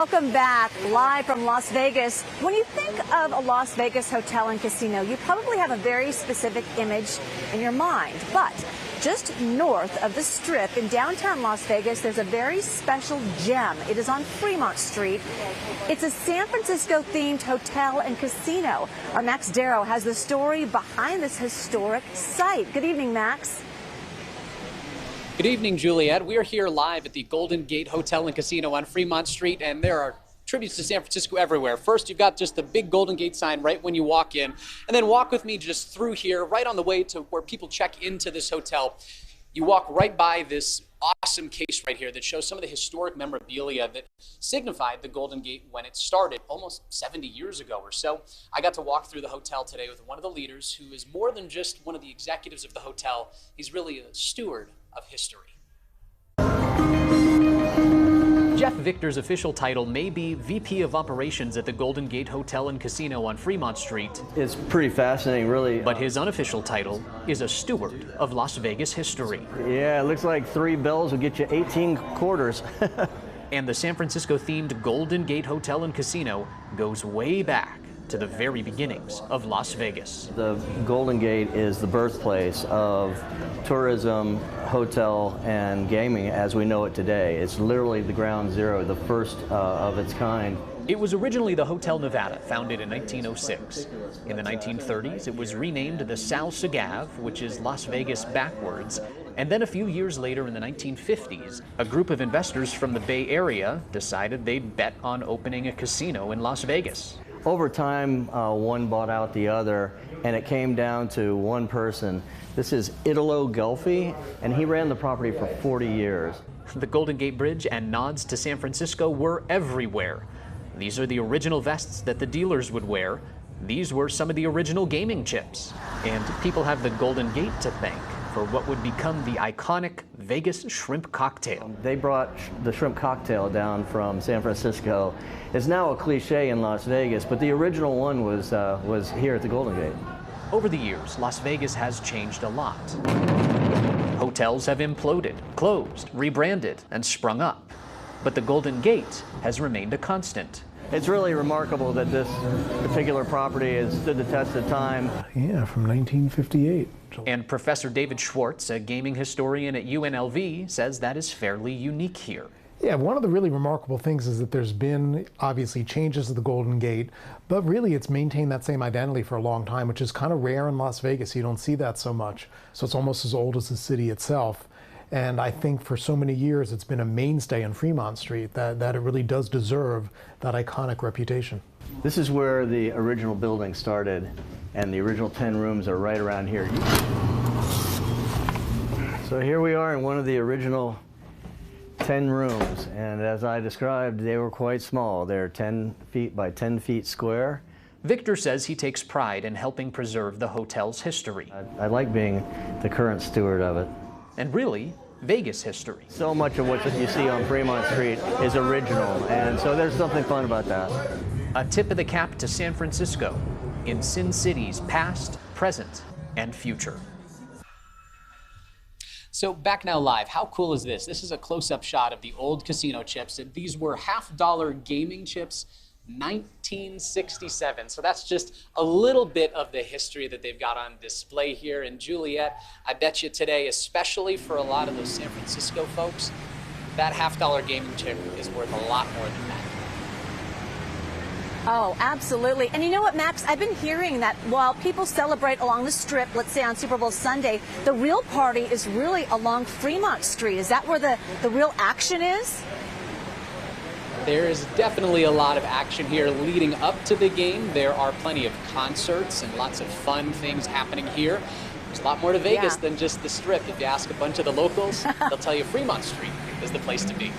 Welcome back, live from Las Vegas. When you think of a Las Vegas hotel and casino, you probably have a very specific image in your mind. But just north of the Strip in downtown Las Vegas, there's a very special gem. It is on Fremont Street. It's a San Francisco-themed hotel and casino. Our Max Darrow has the story behind this historic site. Good evening, Max. Good evening, Juliet. We are here live at the Golden Gate Hotel and Casino on Fremont Street, and there are tributes to San Francisco everywhere. First, you've got just the big Golden Gate sign right when you walk in, and then walk with me just through here, right on the way to where people check into this hotel. You walk right by this awesome case right here that shows some of the historic memorabilia that signified the Golden Gate when it started almost 70 years ago or so. I got to walk through the hotel today with one of the leaders who is more than just one of the executives of the hotel. He's really a steward of history. Jeff Victor's official title may be VP of Operations at the Golden Gate Hotel and Casino on Fremont Street. It's pretty fascinating, really. But his unofficial title is a steward of Las Vegas history. Yeah, it looks like 3 bills will get you 18 quarters. And the San Francisco-themed Golden Gate Hotel and Casino goes way back to the very beginnings of Las Vegas. The Golden Gate is the birthplace of tourism, hotel, and gaming as we know it today. It's literally the ground zero, the first of its kind. It was originally the Hotel Nevada, founded in 1906. In the 1930s, it was renamed the Sal Sagave, which is Las Vegas backwards. And then a few years later, in the 1950s, a group of investors from the Bay Area decided they'd bet on opening a casino in Las Vegas. Over time, one bought out the other, and it came down to one person. This is Italo Gelfi, and he ran the property for 40 years. The Golden Gate Bridge and nods to San Francisco were everywhere. These are the original vests that the dealers would wear. These were some of the original gaming chips. And people have the Golden Gate to thank for what would become the iconic Vegas shrimp cocktail. They brought the shrimp cocktail down from San Francisco. It's now a cliche in Las Vegas, but the original one was here at the Golden Gate. Over the years, Las Vegas has changed a lot. Hotels have imploded, closed, rebranded, and sprung up. But the Golden Gate has remained a constant. It's really remarkable that this particular property has stood the test of time. Yeah, from 1958. And Professor David Schwartz, a gaming historian at UNLV, says that is fairly unique here. Yeah, one of the really remarkable things is that there's been obviously changes to the Golden Gate, but really it's maintained that same identity for a long time, which is kind of rare in Las Vegas. You don't see that so much. So it's almost as old as the city itself. And I think for so many years it's been a mainstay in Fremont Street that it really does deserve that iconic reputation. This is where the original building started, and the original 10 rooms are right around here. So here we are in one of the original 10 rooms, and as I described, they were quite small. They're 10 feet by 10 feet square. Victor says he takes pride in helping preserve the hotel's history. I like being the current steward of it. And really, Vegas history. So much of what you see on Fremont Street is original, and so there's something fun about that. A tip of the cap to San Francisco in Sin City's past, present, and future. So back now live, how cool is this? This is a close-up shot of the old casino chips. These were $50 gaming chips, 1967. So that's just a little bit of the history that they've got on display here. And Juliet, I bet you today, especially for a lot of those San Francisco folks, that $50 gaming chip is worth a lot more than that. Oh, absolutely. And you know what, Max? I've been hearing that while people celebrate along the Strip, let's say on Super Bowl Sunday, the real party is really along Fremont Street. Is that where the real action is? There is definitely a lot of action here leading up to the game. There are plenty of concerts and lots of fun things happening here. There's a lot more to Vegas than just the Strip. If you ask a bunch of the locals, they'll tell you Fremont Street is the place to be.